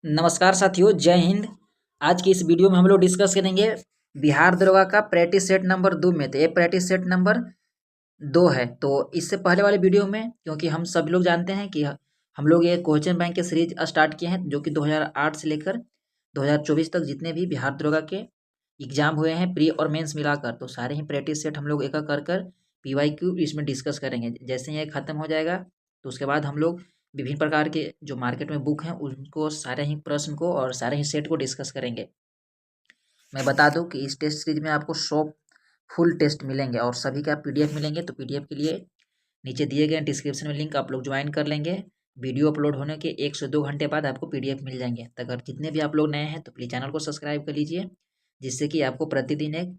नमस्कार साथियों, जय हिंद। आज की इस वीडियो में हम लोग डिस्कस करेंगे बिहार दरोगा का प्रैक्टिस सेट नंबर 2 में। तो ये प्रैक्टिस सेट नंबर 2 है। तो इससे पहले वाले वीडियो में, क्योंकि हम सभी लोग जानते हैं कि हम लोग ये क्वेश्चन बैंक के सीरीज स्टार्ट किए हैं, जो कि 2008 से लेकर 2024 तक जितने भी बिहार दरोगा के एग्जाम हुए हैं, प्री और मेंस मिलाकर, तो सारे ही प्रैक्टिस सेट हम लोग एक एक कर PYQ इसमें डिस्कस करेंगे। जैसे ये खत्म हो जाएगा तो उसके बाद हम लोग विभिन्न प्रकार के जो मार्केट में बुक हैं उनको सारे ही प्रश्न को और सारे ही सेट को डिस्कस करेंगे। मैं बता दूं कि इस टेस्ट सीरीज में आपको 100 फुल टेस्ट मिलेंगे और सभी का PDF मिलेंगे। तो PDF के लिए नीचे दिए गए डिस्क्रिप्शन में लिंक आप लोग ज्वाइन कर लेंगे। वीडियो अपलोड होने के 1 से 2 घंटे बाद आपको PDF मिल जाएंगे। तो अगर जितने भी आप लोग नए हैं तो प्लीज़ चैनल को सब्सक्राइब कर लीजिए, जिससे कि आपको प्रतिदिन एक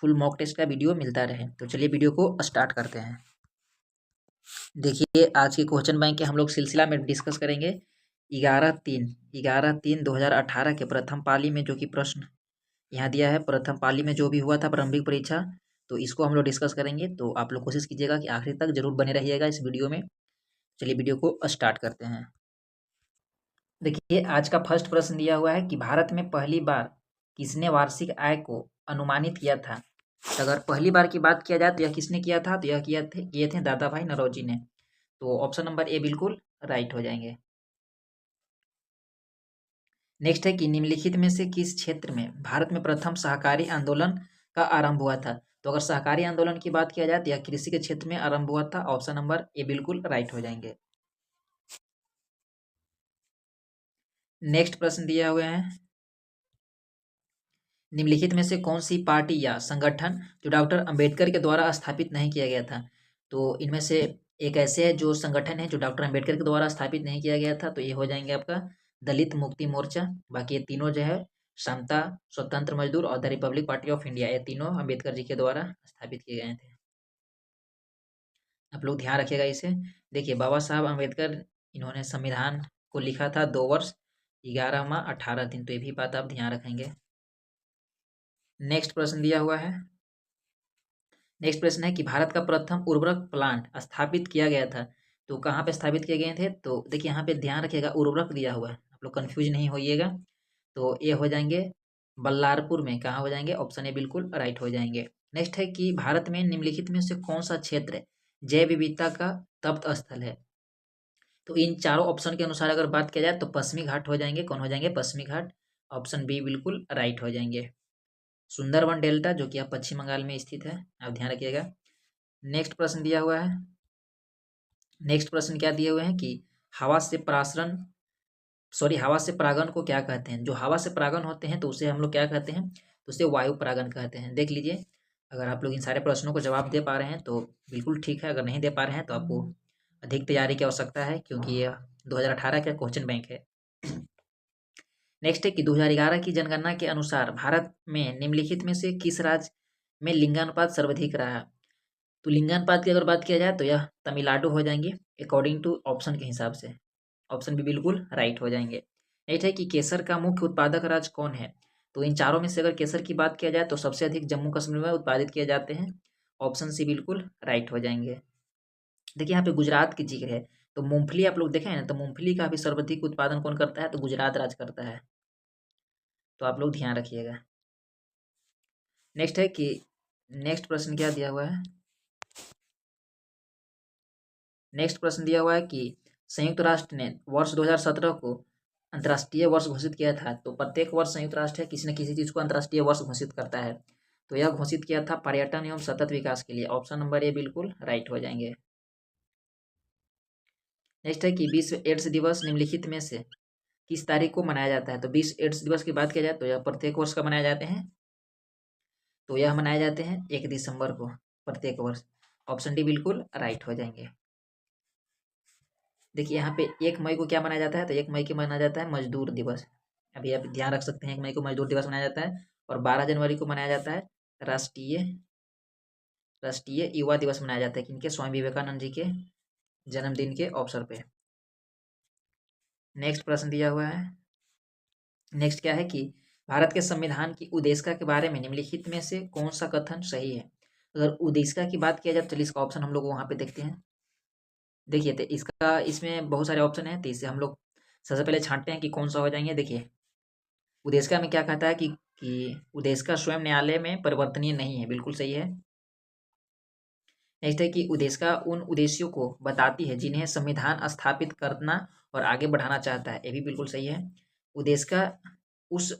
फुल मॉक टेस्ट का वीडियो मिलता रहे। तो चलिए वीडियो को स्टार्ट करते हैं। देखिए, आज के क्वेश्चन बैंक के हम लोग सिलसिला में डिस्कस करेंगे 11/3/2018 के प्रथम पाली में जो कि प्रश्न यहाँ दिया है, प्रथम पाली में जो भी हुआ था प्रारंभिक परीक्षा, तो इसको हम लोग डिस्कस करेंगे। तो आप लोग कोशिश कीजिएगा कि आखिरी तक जरूर बने रहिएगा इस वीडियो में। चलिए वीडियो को स्टार्ट करते हैं। देखिए, आज का फर्स्ट प्रश्न दिया हुआ है कि भारत में पहली बार किसने वार्षिक आय को अनुमानित किया था। तो अगर पहली बार की बात किया जाए तो यह किसने किया था, तो यह किए थे दादा भाई नौरोजी ने। तो ऑप्शन नंबर ए बिल्कुल राइट हो जाएंगे। नेक्स्ट है कि निम्नलिखित में से किस क्षेत्र में भारत में प्रथम सहकारी आंदोलन का आरंभ हुआ था। तो अगर सहकारी आंदोलन की बात किया जाए तो यह कृषि के क्षेत्र में आरंभ हुआ था। ऑप्शन नंबर ए बिल्कुल राइट हो जाएंगे। नेक्स्ट प्रश्न दिया हुआ है, निम्नलिखित में से कौन सी पार्टी या संगठन जो डॉक्टर अंबेडकर के द्वारा स्थापित नहीं किया गया था। तो इनमें से एक ऐसे है जो संगठन है जो डॉक्टर अंबेडकर के द्वारा स्थापित नहीं किया गया था, तो ये हो जाएंगे आपका दलित मुक्ति मोर्चा। बाकी ये तीनों जो है समता, स्वतंत्र मजदूर और the Republic party of India, ये तीनों अंबेडकर जी के द्वारा स्थापित किए गए थे। आप लोग ध्यान रखिएगा इसे। देखिए, बाबा साहब अम्बेडकर, इन्होंने संविधान को लिखा था 2 वर्ष 11 माह 18 दिन। तो ये भी बात आप ध्यान रखेंगे। नेक्स्ट प्रश्न दिया हुआ है, नेक्स्ट प्रश्न है कि भारत का प्रथम उर्वरक प्लांट स्थापित किया गया था, तो कहाँ पे स्थापित किए गए थे। तो देखिए, यहाँ पे ध्यान रखिएगा, उर्वरक दिया हुआ है, आप लोग कंफ्यूज नहीं होइएगा। तो ये हो जाएंगे बल्लारपुर में। कहाँ हो जाएंगे, ऑप्शन ए बिल्कुल राइट हो जाएंगे। नेक्स्ट है कि भारत में निम्नलिखित में से कौन सा क्षेत्र जैव विविधता का तप्त स्थल है। तो इन चारों ऑप्शन के अनुसार अगर बात किया जाए तो पश्चिमी घाट हो जाएंगे। कौन हो जाएंगे, पश्चिमी घाट। ऑप्शन बी बिल्कुल राइट हो जाएंगे। सुंदरवन डेल्टा, जो कि आप पश्चिम बंगाल में स्थित है, आप ध्यान रखिएगा। नेक्स्ट प्रश्न दिया हुआ है, नेक्स्ट प्रश्न क्या दिए हुए हैं कि हवा से परासरण हवा से परागण को क्या कहते हैं। जो हवा से परागण होते हैं तो उसे हम लोग क्या कहते हैं, तो उसे वायु परागण कहते हैं। देख लीजिए, अगर आप लोग इन सारे प्रश्नों को जवाब दे पा रहे हैं तो बिल्कुल ठीक है, अगर नहीं दे पा रहे हैं तो आपको अधिक तैयारी की आवश्यकता है, क्योंकि यह 2018 का क्वेश्चन बैंक है। नेक्स्ट है कि 2011 की जनगणना के अनुसार भारत में निम्नलिखित में से किस राज्य में लिंगानुपात सर्वाधिक रहा। तो लिंगानुपात की अगर बात किया जाए तो यह तमिलनाडु हो जाएंगे, अकॉर्डिंग टू ऑप्शन के हिसाब से। ऑप्शन भी बिल्कुल राइट हो जाएंगे। नेक्स्ट है कि केसर का मुख्य उत्पादक राज्य कौन है। तो इन चारों में से अगर केसर की बात किया जाए तो सबसे अधिक जम्मू कश्मीर में उत्पादित किए जाते हैं। ऑप्शन सी बिल्कुल राइट हो जाएंगे। देखिए, यहाँ पे गुजरात की जिक्र है, तो मूंगफली आप लोग देखें ना, तो मूंगफली का भी सर्वाधिक उत्पादन कौन करता है, तो गुजरात राज्य करता है। तो आप लोग ध्यान रखिएगा। नेक्स्ट है कि नेक्स्ट प्रश्न क्या दिया हुआ है, नेक्स्ट प्रश्न दिया हुआ है कि संयुक्त राष्ट्र ने वर्ष 2017 को अंतर्राष्ट्रीय वर्ष घोषित किया था। तो प्रत्येक वर्ष संयुक्त राष्ट्र है किसी न किसी चीज को अंतर्राष्ट्रीय वर्ष घोषित करता है। तो यह घोषित किया था पर्यटन एवं सतत विकास के लिए। ऑप्शन नंबर ए बिल्कुल राइट हो जाएंगे। नेक्स्ट है कि विश्व एड्स दिवस निम्नलिखित में से किस तारीख को मनाया जाता है। तो विश्व एड्स दिवस की बात किया जाए तो यह प्रत्येक वर्ष का मनाए जाते हैं। तो यह मनाए जाते हैं 1 दिसंबर को प्रत्येक वर्ष। ऑप्शन डी बिल्कुल राइट हो जाएंगे। देखिए, यहाँ पे 1 मई को क्या मनाया जाता है, तो 1 मई को मनाया जाता है मजदूर दिवस। अभी आप ध्यान रख सकते हैं, 1 मई को मजदूर दिवस मनाया जाता है। और 12 जनवरी को मनाया जाता है राष्ट्रीय राष्ट्रीय युवा दिवस मनाया जाता है, किनके, स्वामी विवेकानंद जी के जन्मदिन के अवसर पे। नेक्स्ट प्रश्न दिया हुआ है, नेक्स्ट क्या है कि भारत के संविधान की उद्देशिका के बारे में निम्नलिखित में से कौन सा कथन सही है। अगर उद्देशिका की बात किया जाए तो चलिए इसका ऑप्शन हम लोग वहां पे देखते हैं। देखिए, तो इसका इसमें बहुत सारे ऑप्शन है, तो इससे हम लोग सबसे पहले छांटते हैं कि कौन सा हो जाएंगे। देखिए उदेशिका में क्या कहता है कि उदेशिका स्वयं न्यायालय में परिवर्तनीय नहीं है, बिल्कुल सही है। नेक्स्ट है कि उदेशिका उन उद्देश्यों को बताती है जिन्हें संविधान स्थापित करना और आगे बढ़ाना चाहता है, ये भी बिल्कुल सही है। उदेशिका उस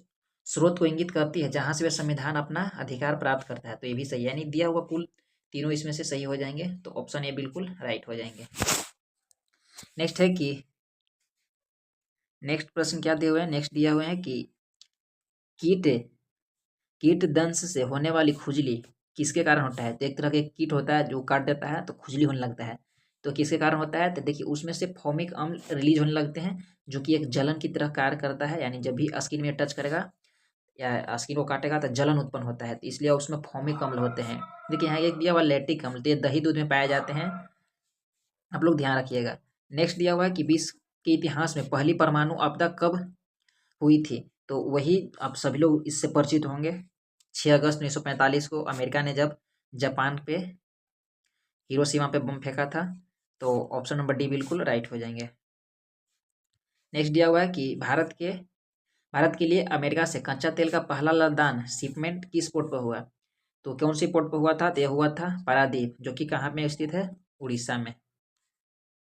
स्रोत को इंगित करती है जहां से वह संविधान अपना अधिकार प्राप्त करता है, तो ये भी सही है। यानी दिया हुआ कुल तीनों इसमें से सही हो जाएंगे, तो ऑप्शन ए बिल्कुल राइट हो जाएंगे। नेक्स्ट है कि नेक्स्ट प्रश्न क्या दिए हुए हैं, नेक्स्ट दिया हुआ है कि कीट कीट दंश से होने वाली खुजली किसके कारण होता है। तो एक तरह का कीट होता है जो काट देता है तो खुजली होने लगता है, तो किसके कारण होता है। तो देखिए उसमें से फॉमिक अम्ल रिलीज होने लगते हैं जो कि एक जलन की तरह कार्य करता है, यानी जब भी स्किन में टच करेगा या स्किन को काटेगा तो जलन उत्पन्न होता है, तो इसलिए उसमें फॉमिक अम्ल होते हैं। देखिए यहाँ एक दिया हुआ लैक्टिक अम्ल, तो ये दही दूध में पाए जाते हैं, आप लोग ध्यान रखिएगा। नेक्स्ट दिया हुआ है कि विश्व के इतिहास में पहली परमाणु आपदा कब हुई थी, तो वही आप सभी लोग इससे परिचित होंगे। 6 अगस्त 1945 को अमेरिका ने जब जापान पे हिरोशिमा पे बम फेंका था, तो ऑप्शन नंबर डी बिल्कुल राइट हो जाएंगे। नेक्स्ट दिया हुआ है कि भारत के लिए अमेरिका से कच्चा तेल का पहला लदान शिपमेंट किस पोर्ट पर हुआ, तो कौन सी पोर्ट पर हुआ था। तो यह हुआ था पारादीप, जो कि कहाँ में स्थित है, उड़ीसा में।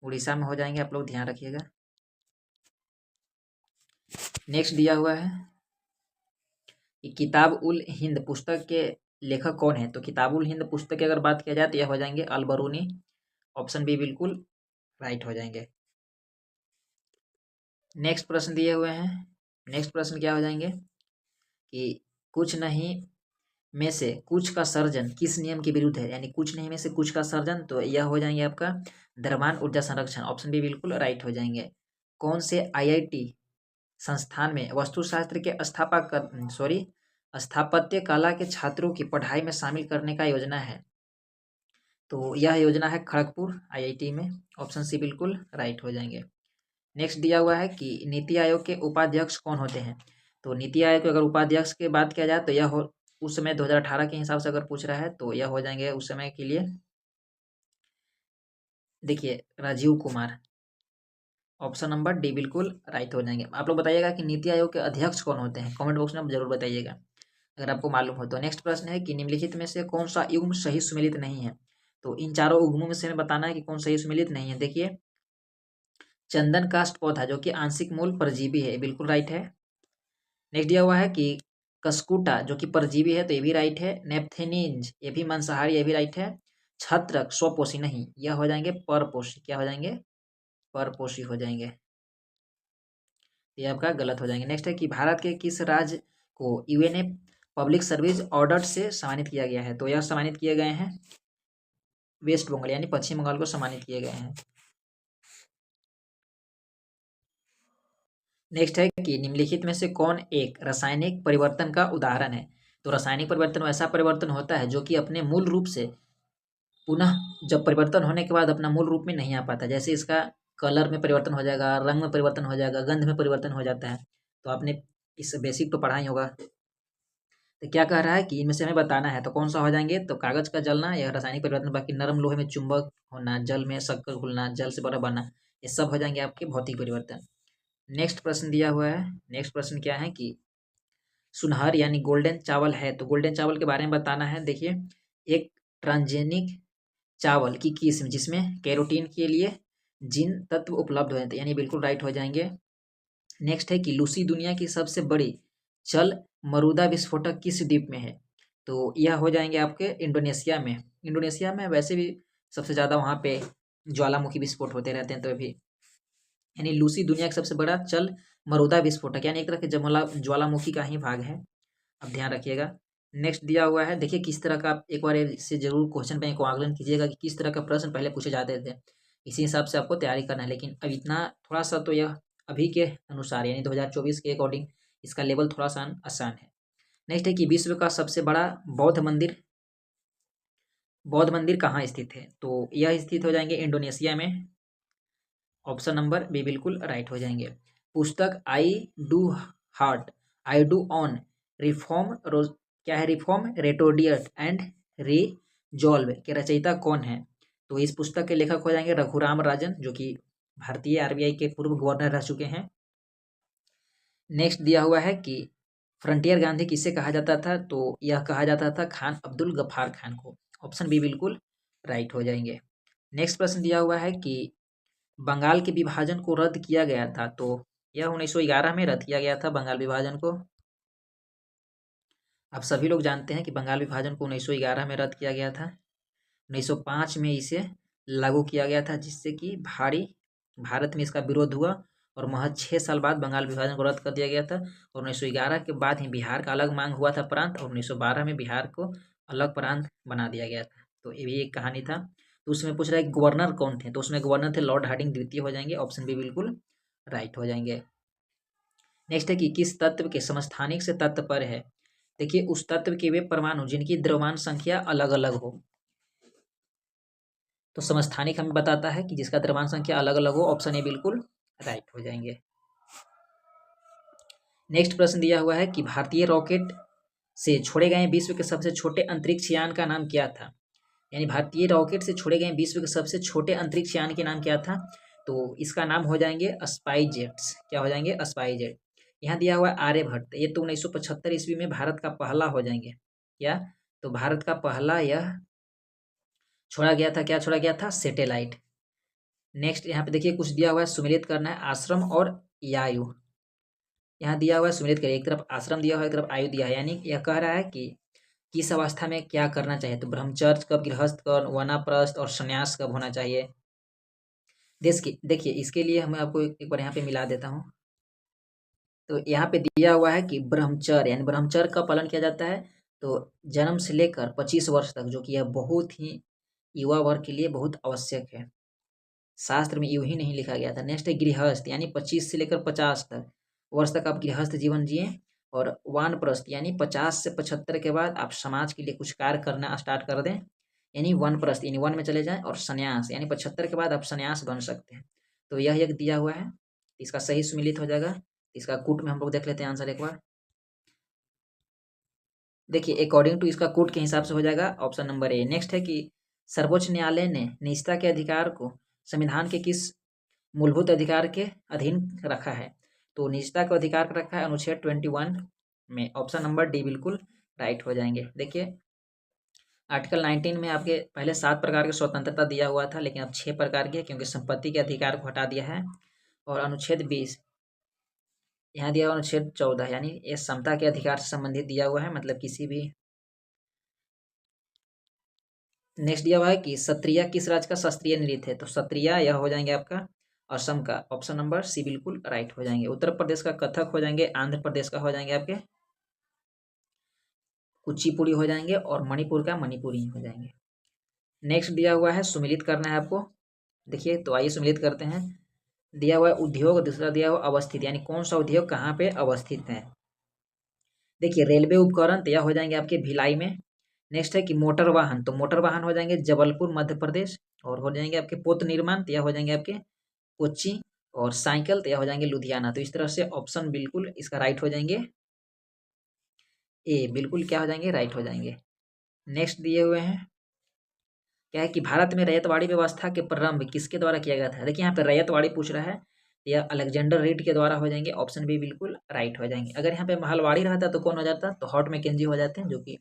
उड़ीसा में हो जाएंगे, आप लोग ध्यान रखिएगा। नेक्स्ट दिया हुआ है कि किताब उल हिंद पुस्तक के लेखक कौन है, तो किताब उल हिंद पुस्तक की अगर बात किया जाए तो यह हो जाएंगे अल बरूनी, ऑप्शन बी बिल्कुल राइट हो जाएंगे। नेक्स्ट प्रश्न दिए हुए हैं, नेक्स्ट प्रश्न क्या हो जाएंगे कि कुछ नहीं में से कुछ का सर्जन किस नियम के विरुद्ध है, यानी कुछ नहीं में से कुछ का सर्जन, तो यह हो जाएंगे आपका द्रव्यमान ऊर्जा संरक्षण, ऑप्शन बी बिल्कुल राइट हो जाएंगे। कौन से आईआईटी संस्थान में वास्तुशास्त्र के स्थापत्य कला के छात्रों की पढ़ाई में शामिल करने का योजना है, तो यह योजना है खड़गपुर आईआईटी में, ऑप्शन सी बिल्कुल राइट हो जाएंगे। नेक्स्ट दिया हुआ है कि नीति आयोग के उपाध्यक्ष कौन होते हैं, तो नीति आयोग के अगर उपाध्यक्ष की बात किया जाए तो यह उस समय 2018 के हिसाब से अगर पूछ रहा है तो यह हो जाएंगे उस समय के लिए, देखिए Rajiv Kumar, option number D बिल्कुल राइट हो जाएंगे। आप लोग बताइएगा कि नीति आयोग के अध्यक्ष कौन होते हैं, कमेंट बॉक्स में जरूर बताइएगा अगर आपको मालूम हो तो। नेक्स्ट प्रश्न है कि निम्नलिखित में से कौन सा युग्म सही सुमेलित नहीं है, तो इन चारों युग्मों में से हमें बताना है कि कौन सही सुमेलित नहीं है। देखिए चंदन काष्ठ पौधा जो कि आंशिक मूल परजीवी है, बिल्कुल राइट है। नेक्स्ट दिया हुआ है कि कस्कुटा जो कि परजीवी है, तो ये भी राइट है। नेप्थेनिन्ज ये भी मांसाहारी, ये भी राइट है। छत्रक स्वपोषी नहीं, यह हो जाएंगे परपोषी, क्या हो जाएंगे परपोषी हो जाएंगे, ये आपका गलत हो जाएंगे। नेक्स्ट है कि भारत के किस राज्य को यूएनए पब्लिक सर्विस ऑर्डर से सम्मानित किया गया है, तो यह सम्मानित किए गए हैं वेस्ट बंगाल, यानी पश्चिम बंगाल को सम्मानित किए गए हैं। नेक्स्ट है कि निम्नलिखित में से कौन एक रासायनिक परिवर्तन का उदाहरण है, तो रासायनिक परिवर्तन वैसा परिवर्तन होता है जो कि अपने मूल रूप से पुनः जब परिवर्तन होने के बाद अपना मूल रूप में नहीं आ पाता, जैसे इसका कलर में परिवर्तन हो जाएगा, रंग में परिवर्तन हो जाएगा, गंध में परिवर्तन हो जाता है, तो आपने इस बेसिक तो पढ़ा ही होगा। तो क्या कह रहा है कि इनमें से हमें बताना है, तो कौन सा हो जाएंगे, तो कागज का जलना या रासायनिक परिवर्तन, बाकी नरम लोहे में चुंबक होना, जल में शक्कर घुलना, जल से बर्फ बनना, ये सब हो जाएंगे आपके भौतिक परिवर्तन। नेक्स्ट प्रश्न दिया हुआ है, नेक्स्ट प्रश्न क्या है कि सुनहर यानी गोल्डन चावल है, तो गोल्डन चावल के बारे में बताना है। देखिए एक ट्रांसजेनिक चावल की किस्म जिसमें कैरोटीन के लिए जिन तत्व उपलब्ध होते हैं, यानी बिल्कुल राइट हो जाएंगे। नेक्स्ट है कि लूसी दुनिया की सबसे बड़ी चल मरुदा विस्फोटक किस द्वीप में है, तो यह हो जाएंगे आपके इंडोनेशिया में। इंडोनेशिया में वैसे भी सबसे ज़्यादा वहाँ पे ज्वालामुखी विस्फोट होते रहते हैं, तो अभी यानी लूसी दुनिया का सबसे बड़ा चल मरुदा विस्फोटक, यानी एक तरह के ज्वालामुखी का ही भाग है, अब ध्यान रखिएगा। नेक्स्ट दिया हुआ है, देखिए किस तरह का, आप एक बार इससे जरूर क्वेश्चन बैंक को आकलन कीजिएगा कि किस तरह का प्रश्न पहले पूछे जाते थे, इसी हिसाब से आपको तैयारी करना है। लेकिन अब इतना थोड़ा सा तो यह अभी के अनुसार यानी 2024 के अकॉर्डिंग इसका लेवल थोड़ा सा आसान है। नेक्स्ट है कि विश्व का सबसे बड़ा बौद्ध मंदिर कहाँ स्थित है, तो यह स्थित हो जाएंगे इंडोनेशिया में, ऑप्शन नंबर बी बिल्कुल राइट हो जाएंगे। पुस्तक आई डू ऑन रिफॉर्म क्या है, रिफॉर्म रेटोडियट एंड रिजॉल्व के रचयिता कौन है, तो इस पुस्तक के लेखक हो जाएंगे रघुराम राजन, जो कि भारतीय आरबीआई के पूर्व गवर्नर रह चुके हैं। नेक्स्ट दिया हुआ है कि फ्रंटियर गांधी किसे कहा जाता था, तो यह कहा जाता था खान अब्दुल गफ्फार खान को। ऑप्शन बी बिल्कुल राइट हो जाएंगे। नेक्स्ट प्रश्न दिया हुआ है कि बंगाल के विभाजन को रद्द किया गया था, तो यह 1911 में रद्द किया गया था बंगाल विभाजन को। आप सभी लोग जानते हैं कि बंगाल विभाजन को 1911 में रद्द किया गया था। 1905 में इसे लागू किया गया था, जिससे कि भारत में इसका विरोध हुआ और महज 6 साल बाद बंगाल विभाजन को रद्द कर दिया गया था। और 1911 के बाद ही बिहार का अलग मांग हुआ था प्रांत, और 1912 में बिहार को अलग प्रांत बना दिया गया था। तो ये भी एक कहानी था। तो उसमें पूछ रहा है गवर्नर कौन थे, तो उसमें गवर्नर थे लॉर्ड हार्डिंग द्वितीय हो जाएंगे। ऑप्शन बी बिल्कुल राइट हो जाएंगे। नेक्स्ट है कि किस तत्व के समस्थानिक से तत्व पर है। देखिए, उस तत्व के वे परमाणु जिनकी द्रव्यमान संख्या अलग अलग हो। तो समस्थानिक हमें बताता है कि जिसका द्रव्यमान संख्या अलग अलग हो। ऑप्शन ए बिल्कुल राइट हो जाएंगे। नेक्स्ट प्रश्न दिया हुआ है कि भारतीय रॉकेट से छोड़े गए विश्व के सबसे छोटे अंतरिक्ष यान का नाम क्या था। यानी भारतीय रॉकेट से छोड़े गए विश्व के सबसे छोटे अंतरिक्ष यान के नाम क्या था, तो इसका नाम हो जाएंगे स्पाइसजेट्स। क्या हो जाएंगे? स्पाइसजेट। यहाँ दिया हुआ है आर्यभट्ट, ये तो 1975 ईस्वी में भारत का पहला हो जाएंगे। क्या? तो भारत का पहला यह छोड़ा गया था। क्या छोड़ा गया था? सैटेलाइट। नेक्स्ट यहाँ पे देखिए कुछ दिया हुआ है, सुमेलित करना है आश्रम और आयु। यहाँ दिया हुआ है सुमेलित करिए, एक तरफ आश्रम दिया हुआ है, एक तरफ आयु दिया है। यानी यह कह रहा है कि किस अवस्था में क्या करना चाहिए, तो ब्रह्मचर्य कब, गृहस्थ कब, वानप्रस्थ और संन्यास कब होना चाहिए। देखिए इसके लिए मैं आपको एक बार यहाँ पे मिला देता हूँ। तो यहाँ पे दिया हुआ है कि ब्रह्मचर्य यानी ब्रह्मचर्य का पालन किया जाता है, तो जन्म से लेकर 25 वर्ष तक, जो कि यह बहुत ही युवा वर्ग के लिए बहुत आवश्यक है। शास्त्र में यूं ही नहीं लिखा गया था। नेक्स्ट है गृहस्थ, यानी 25 से लेकर 50 तक वर्ष तक आप गृहस्थ जीवन जिए। और वानप्रस्थ यानी 50 से 75 के बाद आप समाज के लिए कुछ कार्य करना स्टार्ट कर दें, यानी वानप्रस्थ यानी वन में चले जाएं। और संन्यास यानी 75 के बाद आप संन्यास बन सकते हैं। तो यह एक दिया हुआ है, इसका सही सुमिलित हो जाएगा। इसका कूट में हम लोग देख लेते हैं आंसर एक बार। देखिए अकॉर्डिंग टू इसका कूट के हिसाब से हो जाएगा ऑप्शन नंबर ए। नेक्स्ट है कि सर्वोच्च न्यायालय ने निजता के अधिकार को संविधान के किस मूलभूत अधिकार के अधीन रखा है, तो निजता का अधिकार रखा है अनुच्छेद 21 में। ऑप्शन नंबर डी बिल्कुल राइट हो जाएंगे। देखिए आर्टिकल 19 में आपके पहले 7 प्रकार की स्वतंत्रता दिया हुआ था, लेकिन अब 6 प्रकार की है, क्योंकि संपत्ति के अधिकार को हटा दिया है। और अनुच्छेद 20 यहाँ दिया हुआ अनुच्छेद 14, यानी ये समता के अधिकार से संबंधित दिया हुआ है, मतलब किसी भी। नेक्स्ट दिया हुआ है कि सत्रिया किस राज्य का शास्त्रीय नृत्य है, तो सत्रिया यह हो जाएंगे आपका असम का। ऑप्शन नंबर सी बिल्कुल राइट हो जाएंगे। उत्तर प्रदेश का कथक हो जाएंगे, आंध्र प्रदेश का हो जाएंगे आपके कुचिपुड़ी हो जाएंगे, और मणिपुर का मणिपुरी हो जाएंगे। नेक्स्ट दिया हुआ है सुमिलित करना है आपको। देखिए तो आइए सुमिलित करते हैं। दिया हुआ है उद्योग, दूसरा दिया हुआ अवस्थित, यानी कौन सा उद्योग कहाँ पे अवस्थित है। देखिए रेलवे उपकरण तो यह हो जाएंगे आपके भिलाई में। नेक्स्ट है कि मोटर वाहन, तो मोटर वाहन हो जाएंगे जबलपुर मध्य प्रदेश। और हो जाएंगे आपके पोत निर्माण तो यह हो जाएंगे आपके कोच्चि। और साइकिल तो यह हो जाएंगे लुधियाना। तो इस तरह से ऑप्शन बिल्कुल इसका राइट हो जाएंगे ए, बिल्कुल क्या हो जाएंगे राइट हो जाएंगे। नेक्स्ट दिए हुए हैं क्या है कि भारत में रैयतवाड़ी व्यवस्था के प्रारंभ किसके द्वारा किया गया था। देखिए यहाँ पे रैयतवाड़ी पूछ रहा है, यह अलेक्जेंडर रीड के द्वारा हो जाएंगे। ऑप्शन बी बिल्कुल राइट हो जाएंगे। अगर यहाँ पे महलवाड़ी रहता तो कौन हो जाता, तो हॉट मैकेंजी हो जाते हैं, जो कि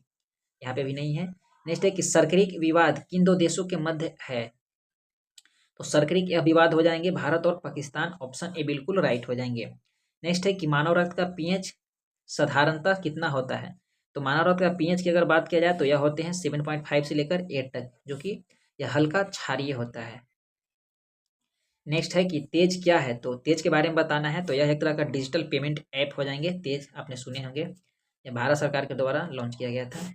यहाँ पे भी नहीं है। नेक्स्ट है कि सरकरिक विवाद किन दो देशों के मध्य है, तो सरकरिक यह विवाद हो जाएंगे भारत और पाकिस्तान। ऑप्शन ए बिल्कुल राइट हो जाएंगे। नेक्स्ट है कि मानव रक्त का पीएच साधारणतः कितना होता है, तो मानव रक्त का पीएच की अगर बात किया जाए तो यह होते हैं 7.5 से लेकर 8 तक, जो कि यह हल्का क्षारीय होता है। नेक्स्ट है कि तेज क्या है, तो तेज के बारे में बताना है, तो यह एक तरह का डिजिटल पेमेंट ऐप हो जाएंगे। तेज आपने सुने होंगे, यह भारत सरकार के द्वारा लॉन्च किया गया था।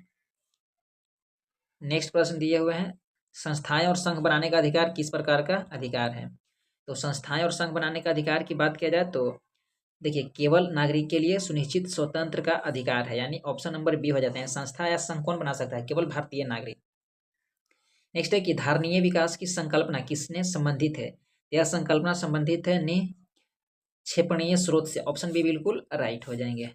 नेक्स्ट प्रश्न दिए हुए हैं, संस्थाएं और संघ बनाने का अधिकार किस प्रकार का अधिकार है, तो संस्थाएं और संघ बनाने का अधिकार की बात किया जाए तो देखिए केवल नागरिक के लिए सुनिश्चित स्वतंत्र का अधिकार है, यानी ऑप्शन नंबर बी हो जाते हैं। संस्था या संघ कौन बना सकता है, केवल भारतीय नागरिक। नेक्स्ट है कि धारणीय विकास की संकल्पना किसने संबंधित है, यह संकल्पना संबंधित है निक्षेपणीय स्रोत से। ऑप्शन बी बिल्कुल राइट हो जाएंगे।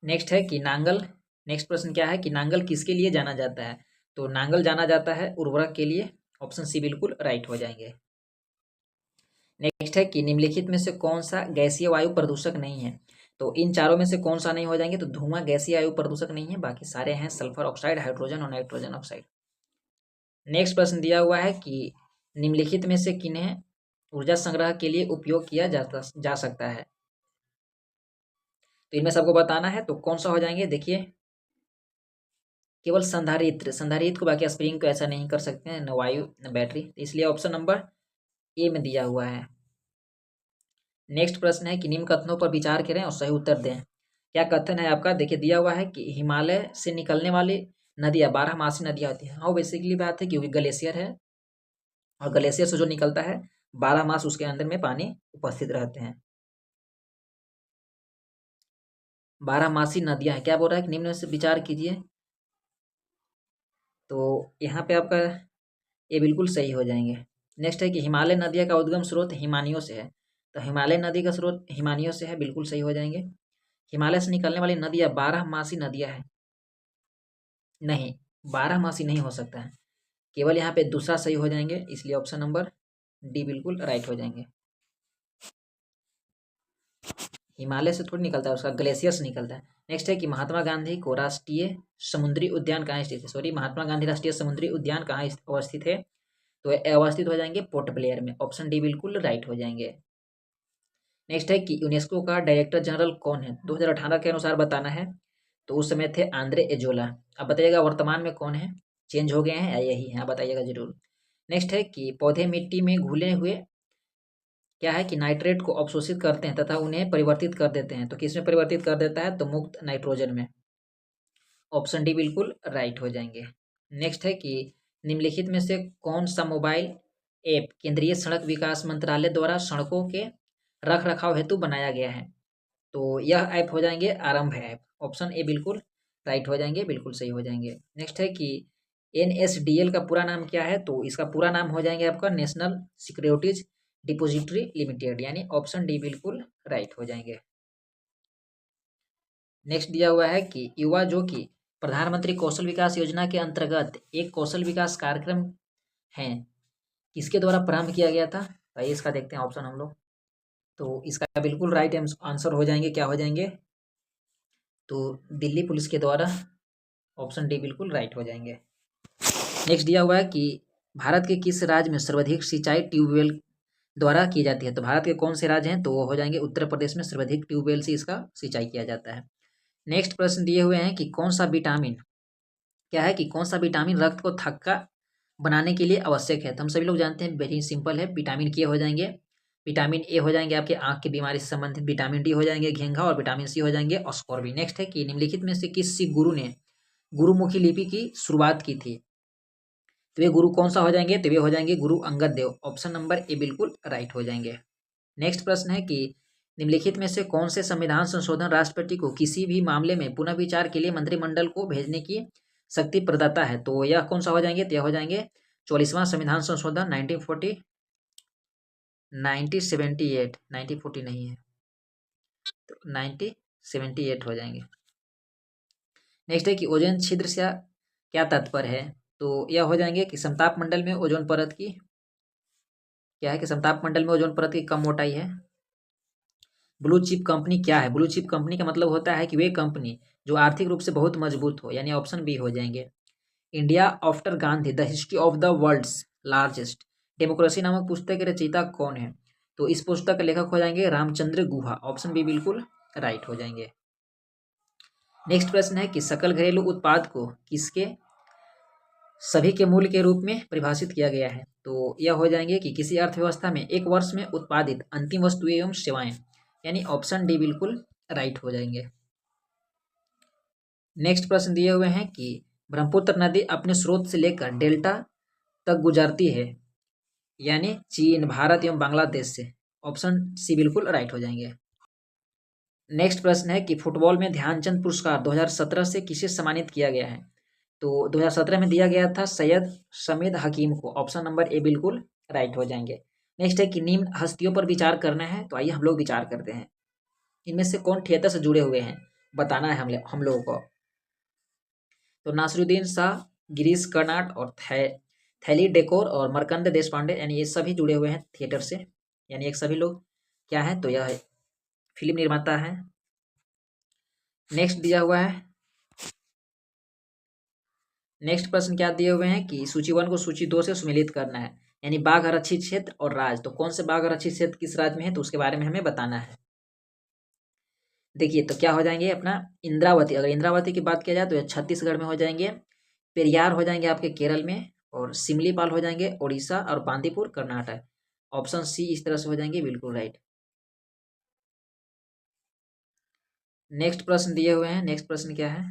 नेक्स्ट है कि नांगल, नेक्स्ट प्रश्न क्या है कि नांगल किसके लिए जाना जाता है, तो नांगल जाना जाता है उर्वरक के लिए। ऑप्शन सी बिल्कुल राइट हो जाएंगे। नेक्स्ट है कि निम्नलिखित में से कौन सा गैसीय वायु प्रदूषक नहीं है। तो इन चारों में से कौन सा नहीं हो जाएंगे, तो धुआं गैसीय वायु प्रदूषक नहीं है, बाकी सारे हैं सल्फर ऑक्साइड, हाइड्रोजन और नाइट्रोजन ऑक्साइड। नेक्स्ट प्रश्न दिया हुआ है कि निम्नलिखित में से किन्हें ऊर्जा संग्रह के लिए उपयोग किया जा सकता है। तो इनमें सबको बताना है, तो कौन सा हो जाएंगे, देखिए केवल संधारित्र को, बाकी स्प्रिंग को ऐसा नहीं कर सकते हैं, न वायु न बैटरी, इसलिए ऑप्शन नंबर ए में दिया हुआ है। नेक्स्ट प्रश्न है कि निम्न कथनों पर विचार करें और सही उत्तर दें। क्या कथन है आपका, देखिए दिया हुआ है कि हिमालय से निकलने वाली नदियां 12 मासी नदियां होती हैं। हाँ, बेसिकली बात है क्योंकि ग्लेशियर है और ग्लेशियर से जो निकलता है 12 मास उसके अंदर में पानी उपस्थित रहते हैं। 12 मासी नदियां हैं, क्या बोल रहा है कि निम्न में से विचार कीजिए। तो यहाँ पे आपका ये बिल्कुल सही हो जाएंगे। नेक्स्ट है कि हिमालय नदियाँ का उद्गम स्रोत हिमानियों से है। तो हिमालय नदी का स्रोत हिमानियों से है, बिल्कुल सही हो जाएंगे। हिमालय से निकलने वाली नदियाँ 12 मासी नदियाँ हैं, नहीं 12 मासी नहीं हो सकता है, केवल यहाँ पे दूसरा सही हो जाएंगे, इसलिए ऑप्शन नंबर डी बिल्कुल राइट हो जाएंगे। हिमालय से थोड़ी निकलता है, उसका ग्लेशियर से निकलता है। नेक्स्ट है कि महात्मा गांधी को राष्ट्रीय समुद्री उद्यान कहाँ स्थित है, सॉरी महात्मा गांधी राष्ट्रीय समुद्री उद्यान कहाँ अवस्थित है, तो अवस्थित हो जाएंगे पोर्ट ब्लेयर में, ऑप्शन डी बिल्कुल राइट हो जाएंगे। नेक्स्ट है कि यूनेस्को का डायरेक्टर जनरल कौन है, 2018 के अनुसार बताना है। तो उस समय थे आंद्रे एजोला। अब बताइएगा वर्तमान में कौन है, चेंज हो गए हैं या यही है, आप बताइएगा जरूर। नेक्स्ट है कि पौधे मिट्टी में घुले हुए क्या है कि नाइट्रेट को अवशोषित करते हैं तथा उन्हें परिवर्तित कर देते हैं। तो किस में परिवर्तित कर देता है, तो मुक्त नाइट्रोजन में, ऑप्शन डी बिल्कुल राइट हो जाएंगे। नेक्स्ट है कि निम्नलिखित में से कौन सा मोबाइल ऐप केंद्रीय सड़क विकास मंत्रालय द्वारा सड़कों के रख रखाव हेतु बनाया गया है। तो यह ऐप हो जाएंगे आरंभ ऐप, ऑप्शन ए बिल्कुल राइट हो जाएंगे, बिल्कुल सही हो जाएंगे। नेक्स्ट है कि NSDL का पूरा नाम क्या है, तो इसका पूरा नाम हो जाएंगे आपका नेशनल सिक्योरिटीज डिपोजिटरी लिमिटेड, यानी ऑप्शन डी बिल्कुल राइट हो जाएंगे। नेक्स्ट दिया हुआ है कि युवा जो कि प्रधानमंत्री कौशल विकास योजना के अंतर्गत एक कौशल विकास कार्यक्रम है, किसके द्वारा प्रारंभ किया गया था, तो इसका देखते हैं ऑप्शन हम लोग। तो इसका बिल्कुल राइट आंसर हो जाएंगे, क्या हो जाएंगे, तो दिल्ली पुलिस के द्वारा, ऑप्शन डी बिल्कुल राइट हो जाएंगे। नेक्स्ट दिया हुआ है कि भारत के किस राज्य में सर्वाधिक सिंचाई ट्यूबवेल द्वारा की जाती है। तो भारत के कौन से राज्य हैं, तो वो हो जाएंगे उत्तर प्रदेश में सर्वाधिक ट्यूबवेल से इसका सिंचाई किया जाता है। नेक्स्ट प्रश्न दिए हुए हैं कि कौन सा विटामिन, क्या है कि कौन सा विटामिन रक्त को थक्का बनाने के लिए आवश्यक है। तो हम सभी लोग जानते हैं, वेरी सिंपल है, विटामिन के हो जाएंगे, विटामिन ए हो जाएंगे आपके आंख की बीमारी से संबंधित, विटामिन डी हो जाएंगे घेंघा, और विटामिन सी हो जाएंगे अस्कॉर्बिक। नेक्स्ट है कि निम्नलिखित में से किस सिख गुरु ने गुरुमुखी लिपि की शुरुआत की थी। तो ये गुरु कौन सा हो जाएंगे, तो ये हो जाएंगे Guru Angad Dev, option number A बिल्कुल राइट हो जाएंगे। नेक्स्ट प्रश्न है कि निम्नलिखित में से कौन से संविधान संशोधन राष्ट्रपति को किसी भी मामले में पुनः विचार के लिए मंत्रिमंडल को भेजने की शक्ति प्रदाता है। तो यह कौन सा हो जाएंगे, तो यह हो जाएंगे 44वां संविधान संशोधन 1978, 1940 नहीं है, तो 1978 हो जाएंगे। नेक्स्ट है कि ओजोन छिद्र से क्या तात्पर्य है, तो यह हो जाएंगे कि समताप मंडल में ओजोन परत की, क्या है कि समताप मंडल में ओजोन परत की कम मोटाई है। ब्लू चिप कंपनी क्या है, ब्लू चिप कंपनी का मतलब होता है कि वे कंपनी जो आर्थिक रूप से बहुत मजबूत हो, यानी ऑप्शन बी हो जाएंगे। India after Gandhi the history of the world's largest democracy नामक पुस्तक के रचयिता कौन है, तो इस पुस्तक के लेखक हो जाएंगे रामचंद्र गुहा, ऑप्शन बी बिल्कुल राइट हो जाएंगे। नेक्स्ट प्रश्न है कि सकल घरेलू उत्पाद को किसके सभी के मूल्य के रूप में परिभाषित किया गया है। तो यह हो जाएंगे कि किसी अर्थव्यवस्था में एक वर्ष में उत्पादित अंतिम वस्तुएं एवं सेवाएं, यानी ऑप्शन डी बिल्कुल राइट हो जाएंगे। नेक्स्ट प्रश्न दिए हुए हैं कि ब्रह्मपुत्र नदी अपने स्रोत से लेकर डेल्टा तक गुजरती है, यानी चीन, भारत एवं बांग्लादेश से, ऑप्शन सी बिल्कुल राइट हो जाएंगे। नेक्स्ट प्रश्न है कि फुटबॉल में ध्यानचंद पुरस्कार 2017 से किसे सम्मानित किया गया है। तो 2017 में दिया गया था सैयद शमीद हकीम को, ऑप्शन नंबर ए बिल्कुल राइट हो जाएंगे। नेक्स्ट है कि निम्न हस्तियों पर विचार करना है, तो आइए हम लोग विचार करते हैं। इनमें से कौन थिएटर से जुड़े हुए हैं, बताना है हम लोगों को। तो नासिरुद्दीन शाह, गिरीश कर्नाड और थैली डेकोर और मरकंद देशपांडे, यानी ये सभी जुड़े हुए हैं थिएटर से, यानी एक सभी लोग क्या है, तो यह फिल्म निर्माता है। नेक्स्ट दिया हुआ है, नेक्स्ट प्रश्न क्या दिए हुए हैं कि सूची 1 को सूची 2 से सुमेलित करना है, यानी बाघ आरक्षित क्षेत्र और राज, तो कौन से बाघ आरक्षित क्षेत्र किस राज्य में है, तो उसके बारे में हमें बताना है। देखिए तो क्या हो जाएंगे अपना इंद्रावती, अगर इंद्रावती की बात किया जाए तो ये छत्तीसगढ़ में हो जाएंगे, पेरियार हो जाएंगे आपके केरल में, और सिमलीपाल हो जाएंगे उड़ीसा, और बांदीपुर कर्नाटक। ऑप्शन सी इस तरह से हो जाएंगे, बिल्कुल राइट। नेक्स्ट प्रश्न दिए हुए हैं, नेक्स्ट प्रश्न क्या है,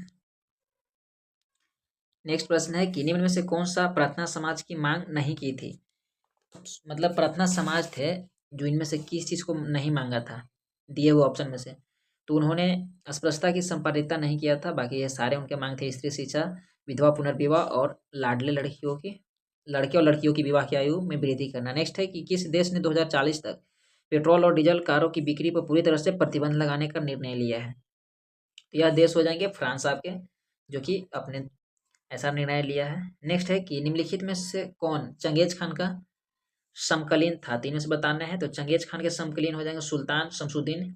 नेक्स्ट प्रश्न है कि निम्न में से कौन सा प्रार्थना समाज की मांग नहीं की थी। मतलब प्रार्थना समाज थे जो इनमें से किस चीज को नहीं मांगा था दिए हुए ऑप्शन में से, तो उन्होंने अस्पृश्यता की संपादिकता नहीं किया था, बाकी ये सारे उनके मांग थे स्त्री शिक्षा, विधवा पुनर्विवाह और लाडले लड़कियों की लड़के और लड़कियों की विवाह की आयु में वृद्धि करना। नेक्स्ट है कि किस देश ने 2040 तक पेट्रोल और डीजल कारों की बिक्री पर पूरी तरह से प्रतिबंध लगाने का निर्णय लिया है, तो यह देश हो जाएंगे फ्रांस आपके, जो कि अपने ऐसा निर्णय लिया है। नेक्स्ट है कि निम्नलिखित में से कौन चंगेज खान का समकालीन था, तीन में से बताना है, तो चंगेज खान के समकालीन हो जाएंगे सुल्तान शमसुद्दीन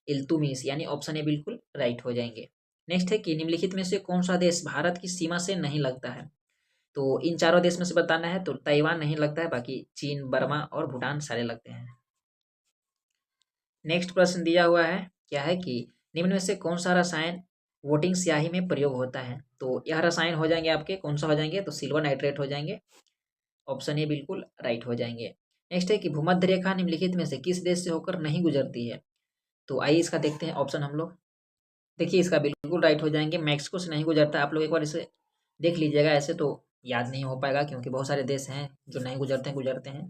इल्तुमिश, यानी ऑप्शन ए बिल्कुल राइट हो जाएंगे। नेक्स्ट है कि निम्नलिखित में से कौन सा देश भारत की सीमा से नहीं लगता है, तो इन चारों देश में से बताना है, तो ताइवान नहीं लगता है, बाकी चीन, बर्मा और भूटान सारे लगते हैं। नेक्स्ट प्रश्न दिया हुआ है, क्या है कि निम्न में से कौन सा रसायन वोटिंग स्याही में प्रयोग होता है, तो यह रसायन हो जाएंगे आपके कौन सा हो जाएंगे, तो सिल्वर नाइट्रेट हो जाएंगे, ऑप्शन ए बिल्कुल राइट हो जाएंगे। नेक्स्ट है कि भूमध्य रेखा निम्नलिखित में से किस देश से होकर नहीं गुजरती है, तो आइए इसका देखते हैं ऑप्शन हम लोग। देखिए इसका बिल्कुल राइट हो जाएंगे, मैक्सिको से नहीं गुजरता, आप लोग एक बार इसे देख लीजिएगा, ऐसे तो याद नहीं हो पाएगा क्योंकि बहुत सारे देश हैं जो नहीं गुजरते हैं।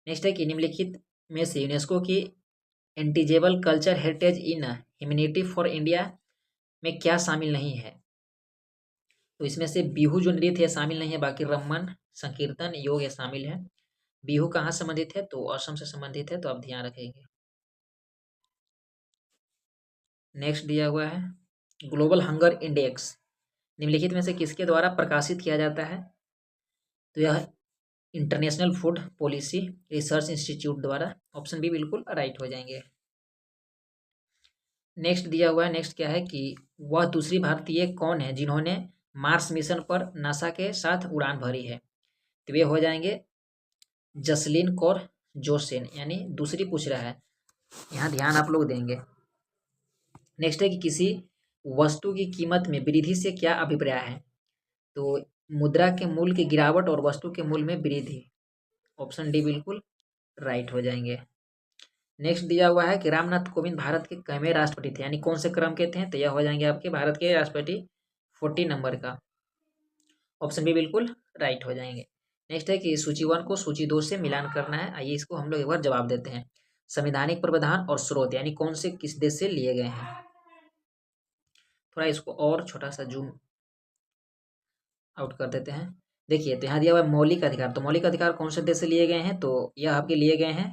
नेक्स्ट है कि निम्नलिखित में से यूनेस्को की intangible culture heritage in humanity for India में क्या शामिल नहीं है, तो इसमें से बिहू जो नृत्य है शामिल नहीं है, बाकी रमन, संकीर्तन, योग ये शामिल है। बिहू कहाँ संबंधित है, तो असम से संबंधित है, तो आप ध्यान रखेंगे। नेक्स्ट दिया हुआ है ग्लोबल हंगर इंडेक्स निम्नलिखित में से किसके द्वारा प्रकाशित किया जाता है, तो यह international food policy research institute द्वारा, ऑप्शन बी बिल्कुल राइट हो जाएंगे। नेक्स्ट दिया हुआ है, नेक्स्ट क्या है कि वह दूसरी भारतीय कौन है जिन्होंने मार्स मिशन पर नासा के साथ उड़ान भरी है, तो वे हो जाएंगे जसलीन कौर जोसेन, यानी दूसरी पूछ रहा है, यहाँ ध्यान आप लोग देंगे। नेक्स्ट है कि किसी वस्तु की कीमत में वृद्धि से क्या अभिप्राय है, तो मुद्रा के मूल्य की गिरावट और वस्तु के मूल्य में वृद्धि, ऑप्शन डी बिल्कुल राइट हो जाएंगे। नेक्स्ट दिया हुआ है कि रामनाथ कोविंद भारत के कौवें राष्ट्रपति थे, यानी कौन से क्रम के थे, तो यह हो जाएंगे आपके भारत के राष्ट्रपति 40 नंबर का, ऑप्शन बी बिल्कुल राइट हो जाएंगे। नेक्स्ट है कि सूची 1 को सूची 2 से मिलान करना है, आइए इसको हम लोग एक बार जवाब देते हैं। संवैधानिक प्रावधान और स्रोत, यानी कौन से किस देश से लिए गए हैं, थोड़ा इसको और छोटा सा जूम आउट कर देते हैं। देखिए तो यहाँ दिया हुआ है मौलिक अधिकार, तो मौलिक अधिकार कौन से देश से लिए गए हैं, तो यह आपके लिए गए हैं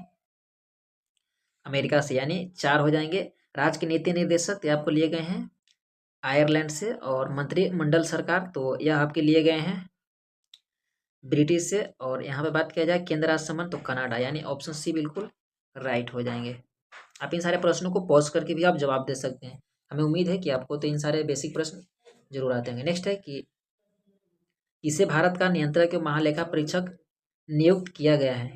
अमेरिका से, यानी 4 हो जाएंगे। राज्य के नीति निर्देशक ये आपको लिए गए हैं आयरलैंड से, और मंत्रिमंडल सरकार तो यह आपके लिए गए हैं ब्रिटिश से, और यहाँ पे बात किया जाए केंद्र राज संबंध तो कनाडा, यानी ऑप्शन सी बिल्कुल राइट हो जाएंगे। आप इन सारे प्रश्नों को पॉज करके भी आप जवाब दे सकते हैं, हमें उम्मीद है कि आपको तो इन सारे बेसिक प्रश्न जरूर आते होंगे। नेक्स्ट है कि इसे भारत का नियंत्रक एवं महालेखा परीक्षक नियुक्त किया गया है,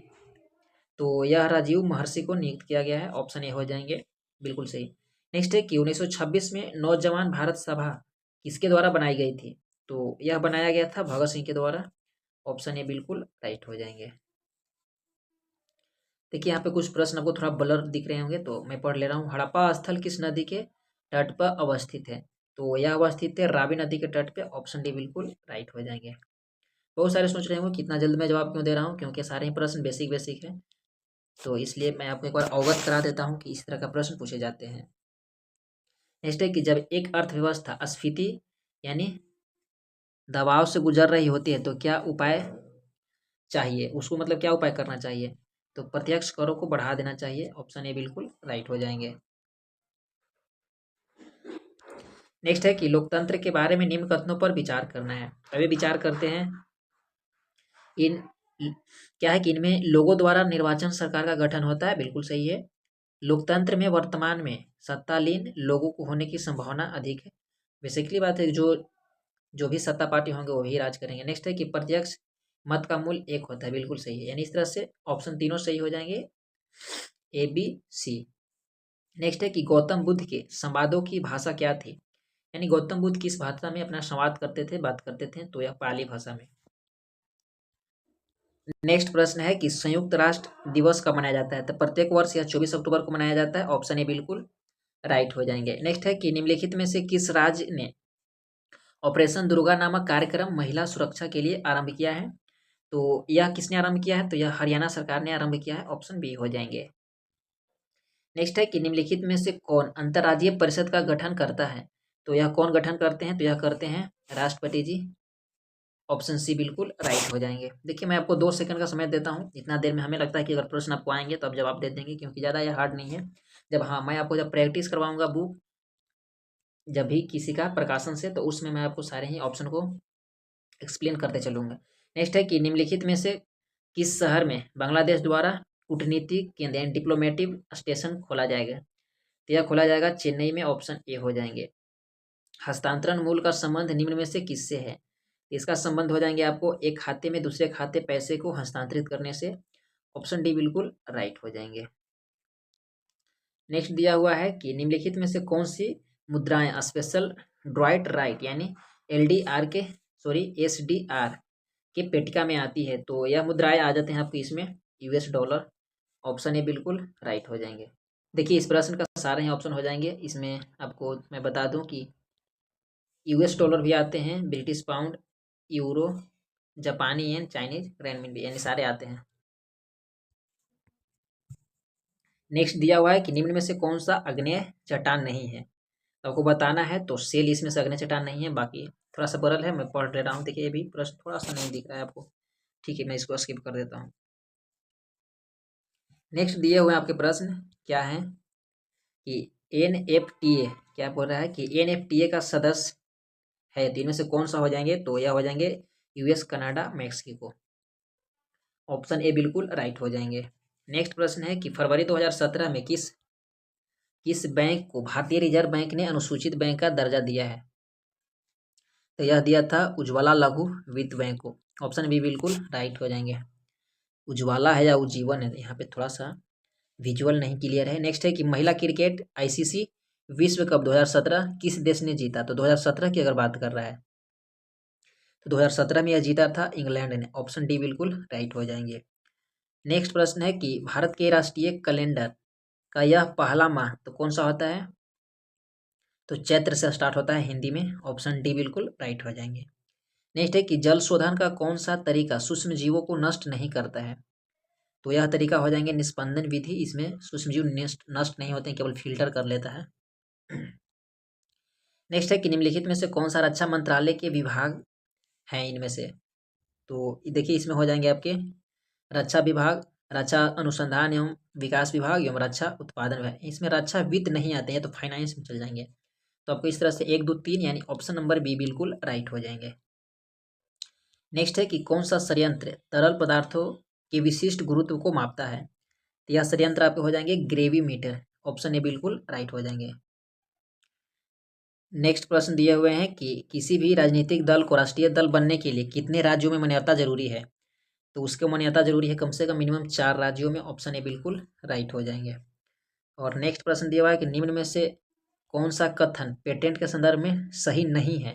तो यह राजीव महर्षि को नियुक्त किया गया है, ऑप्शन ए हो जाएंगे बिल्कुल सही। नेक्स्ट है कि 1926 में नौजवान भारत सभा किसके द्वारा बनाई गई थी, तो यह बनाया गया था भगत सिंह के द्वारा, ऑप्शन ए बिल्कुल राइट हो जाएंगे। देखिए यहाँ पे कुछ प्रश्न आपको थोड़ा ब्लर दिख रहे होंगे, तो मैं पढ़ ले रहा हूँ। हड़प्पा स्थल किस नदी के तट पर अवस्थित है, तो यह अवस्थित है रावी नदी के तट पे, ऑप्शन डी बिल्कुल राइट हो जाएंगे। बहुत सारे सोच रहे होंगे कितना जल्द मैं जवाब क्यों दे रहा हूँ, क्योंकि सारे ही प्रश्न बेसिक बेसिक है, तो इसलिए मैं आपको एक बार अवगत करा देता हूँ कि इस तरह का प्रश्न पूछे जाते हैं। नेक्स्ट है कि जब एक अर्थव्यवस्था स्फीति यानी दबाव से गुजर रही होती है तो क्या उपाय चाहिए, उसको मतलब क्या उपाय करना चाहिए, तो प्रत्यक्ष करों को बढ़ा देना चाहिए, ऑप्शन ए बिल्कुल राइट हो जाएंगे। नेक्स्ट है कि लोकतंत्र के बारे में निम्न कथनों पर विचार करना है, अभी विचार करते हैं। इन क्या है कि इनमें लोगों द्वारा निर्वाचन सरकार का गठन होता है, बिल्कुल सही है। लोकतंत्र में वर्तमान में सत्तालीन लोगों को होने की संभावना अधिक है। बेसिकली बात है, जो जो भी सत्ता पार्टी होंगे वो ही राज करेंगे। नेक्स्ट है कि प्रत्यक्ष मत का मूल्य एक होता है, बिल्कुल सही है। यानी इस तरह से ऑप्शन तीनों सही हो जाएंगे, ए बी सी। नेक्स्ट है कि गौतम बुद्ध के संवादों की भाषा क्या थी, यानी गौतम बुद्ध किस भाषा में अपना संवाद करते थे, बात करते थे, तो यह पाली भाषा में। नेक्स्ट प्रश्न है कि संयुक्त राष्ट्र दिवस कब मनाया जाता है, तो प्रत्येक वर्ष यह 24 अक्टूबर को मनाया जाता है, ऑप्शन ए बिल्कुल राइट हो जाएंगे। नेक्स्ट है कि निम्नलिखित में से किस राज्य ने ऑपरेशन दुर्गा नामक कार्यक्रम महिला सुरक्षा के लिए आरंभ किया है, तो यह किसने आरंभ किया है, तो यह हरियाणा सरकार ने आरंभ किया है, ऑप्शन बी हो जाएंगे। नेक्स्ट है कि निम्नलिखित में से कौन अंतर्राज्यीय परिषद का गठन करता है, तो यह कौन गठन करते हैं, तो यह करते हैं राष्ट्रपति जी, ऑप्शन सी बिल्कुल राइट हो जाएंगे। देखिए मैं आपको 2 सेकंड का समय देता हूँ, इतना देर में हमें लगता है कि अगर प्रश्न आपको आएंगे तो आप जवाब दे देंगे, क्योंकि ज़्यादा यह हार्ड नहीं है। मैं आपको जब प्रैक्टिस करवाऊंगा बुक, जब भी किसी का प्रकाशन से, तो उसमें मैं आपको सारे ही ऑप्शन को एक्सप्लेन करते चलूंगा। नेक्स्ट है कि निम्नलिखित में से किस शहर में बांग्लादेश द्वारा कूटनीतिक केंद्र यानी डिप्लोमेटिक स्टेशन खोला जाएगा, तो यह खोला जाएगा चेन्नई में, ऑप्शन ए हो जाएंगे। हस्तांतरण मूल्य का संबंध निम्न में से किससे है, इसका संबंध हो जाएंगे आपको एक खाते में दूसरे खाते पैसे को हस्तांतरित करने से, ऑप्शन डी बिल्कुल राइट हो जाएंगे। नेक्स्ट दिया हुआ है कि निम्नलिखित में से कौन सी मुद्राएं स्पेशल ड्रॉइट राइट यानी एलडीआर के एसडीआर के पेटिका में आती है, तो यह मुद्राएं आ जाते हैं आपको इसमें यूएस डॉलर, ऑप्शन ए बिल्कुल राइट हो जाएंगे। देखिए इस प्रश्न का सारे ही ऑप्शन हो जाएंगे, इसमें आपको मैं बता दूं कि यूएस डॉलर भी आते हैं, ब्रिटिश पाउंड, यूरो, जापानी येन, चाइनीज रेनमिनबी, यानी सारे आते हैं। नेक्स्ट दिया हुआ है कि निम्न में से कौन सा अग्नेय चट्टान नहीं है, तो आपको बताना है, तो सेल इसमें से अग्नेय चट्टान नहीं है, बाकी थोड़ा सा बरल है, मैं पढ़ ले रहा हूँ। देखिए ये भी प्रश्न थोड़ा सा नहीं दिख रहा है आपको, ठीक है मैं इसको स्किप कर देता हूँ। नेक्स्ट दिए हुए आपके प्रश्न क्या है कि एनएफटीए, क्या बोल रहा है कि एनएफटीए का सदस्य है, तो इनमें से कौन सा हो जाएंगे, तो यह हो जाएंगे US, Canada, Mexico, option A बिल्कुल राइट हो जाएंगे। नेक्स्ट प्रश्न है कि फरवरी 2017 में किस बैंक को भारतीय रिजर्व बैंक ने अनुसूचित बैंक का दर्जा दिया है, तो यह दिया था उज्ज्वला लघु वित्त बैंक को, ऑप्शन बी बिल्कुल राइट हो जाएंगे। उज्ज्वला है या उज्जीवन है, यहाँ पे थोड़ा सा विजुअल नहीं क्लियर है। नेक्स्ट है कि महिला क्रिकेट आईसीसी विश्व कप 2017 किस देश ने जीता, तो 2017 की अगर बात कर रहा है तो 2017 में यह जीता था इंग्लैंड ने, ऑप्शन डी बिल्कुल राइट हो जाएंगे। नेक्स्ट प्रश्न है कि भारत के राष्ट्रीय कैलेंडर का यह पहला माह तो कौन सा होता है, तो चैत्र से स्टार्ट होता है हिंदी में, ऑप्शन डी बिल्कुल राइट हो जाएंगे। नेक्स्ट है कि जल शोधन का कौन सा तरीका सूक्ष्म जीवों को नष्ट नहीं करता है, तो यह तरीका हो जाएंगे निस्पंदन विधि, इसमें सूक्ष्म जीव नष्ट नहीं होते हैं, केवल फिल्टर कर लेता है। नेक्स्ट है कि निम्नलिखित में से कौन सा रक्षा मंत्रालय के विभाग हैं इनमें से, तो देखिए इसमें हो जाएंगे आपके रक्षा विभाग, रक्षा अनुसंधान एवं विकास विभाग एवं रक्षा उत्पादन विभाग। इसमें रक्षा वित्त नहीं आते हैं, तो फाइनेंस में चल जाएंगे, तो आपको इस तरह से 1 2 3 यानी ऑप्शन नंबर बी बिल्कुल राइट हो जाएंगे। नेक्स्ट है कि कौन सा संयंत्र तरल पदार्थों के विशिष्ट गुरुत्व को मापता है, तो यह संयंत्र आपके हो जाएंगे ग्रेविमीटर, ऑप्शन ए बिल्कुल राइट हो जाएंगे। नेक्स्ट प्रश्न दिए हुए हैं कि किसी भी राजनीतिक दल को राष्ट्रीय दल बनने के लिए कितने राज्यों में मान्यता जरूरी है, तो उसके मान्यता जरूरी है कम से कम मिनिमम 4 राज्यों में, ऑप्शन ए बिल्कुल राइट हो जाएंगे। और नेक्स्ट प्रश्न दिया हुआ है कि निम्न में से कौन सा कथन पेटेंट के संदर्भ में सही नहीं है,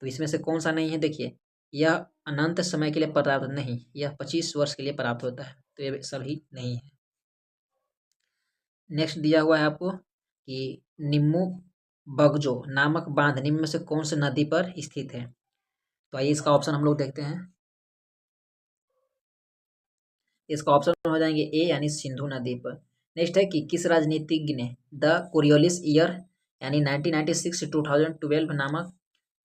तो इसमें से कौन सा नहीं है, देखिए यह अनंत समय के लिए प्राप्त नहीं, यह 25 वर्ष के लिए प्राप्त होता है, तो ये सभी नहीं है। नेक्स्ट दिया हुआ है आपको कि निम्मू बगजो नामक बांध निम्न में से कौन से नदी पर स्थित है, तो आइए इसका ऑप्शन हम लोग देखते हैं। इसका ऑप्शन हो जाएंगे ए यानी सिंधु नदी पर। नेक्स्ट है कि किस राजनीतिज्ञ ने द कोरियोलिस ईयर यानी 1996 से 2012 नामक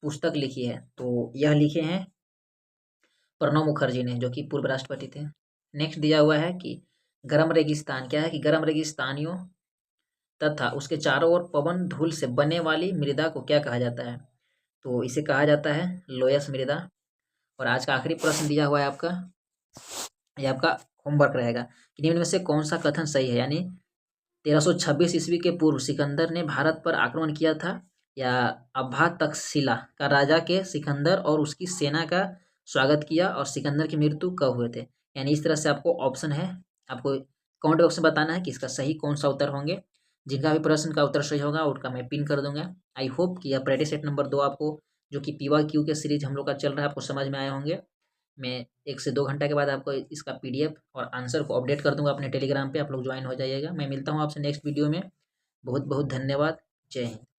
पुस्तक लिखी है, तो यह लिखे हैं प्रणब मुखर्जी ने, जो कि पूर्व राष्ट्रपति थे। नेक्स्ट दिया हुआ है कि गर्म रेगिस्तान, क्या है कि गर्म रेगिस्तानियों तथा उसके चारों ओर पवन धूल से बने वाली मृदा को क्या कहा जाता है, तो इसे कहा जाता है लोयस मृदा। और आज का आखिरी प्रश्न दिया हुआ है आपका ये आपका होमवर्क रहेगा कि निम्न में से कौन सा कथन सही है, यानी 1326 ईस्वी के पूर्व सिकंदर ने भारत पर आक्रमण किया था, या अब्बा तक्षशिला का राजा के सिकंदर और उसकी सेना का स्वागत किया, और सिकंदर की मृत्यु कब हुए थे। यानी इस तरह से आपको ऑप्शन है, आपको कमेंट बॉक्स में बताना है कि इसका सही कौन सा उत्तर होंगे। जिनका भी प्रश्न का उत्तर सही होगा उसका मैं पिन कर दूंगा। आई होप कि यह प्रैक्टिस सेट नंबर 2 आपको, जो कि PYQ के सीरीज हम लोग का चल रहा है, आपको समझ में आए होंगे। मैं 1 से 2 घंटा के बाद आपको इसका PDF और आंसर को अपडेट कर दूंगा अपने टेलीग्राम पे, आप लोग ज्वाइन हो जाइएगा। मैं मिलता हूँ आपसे नेक्स्ट वीडियो में। बहुत बहुत धन्यवाद। जय हिंद।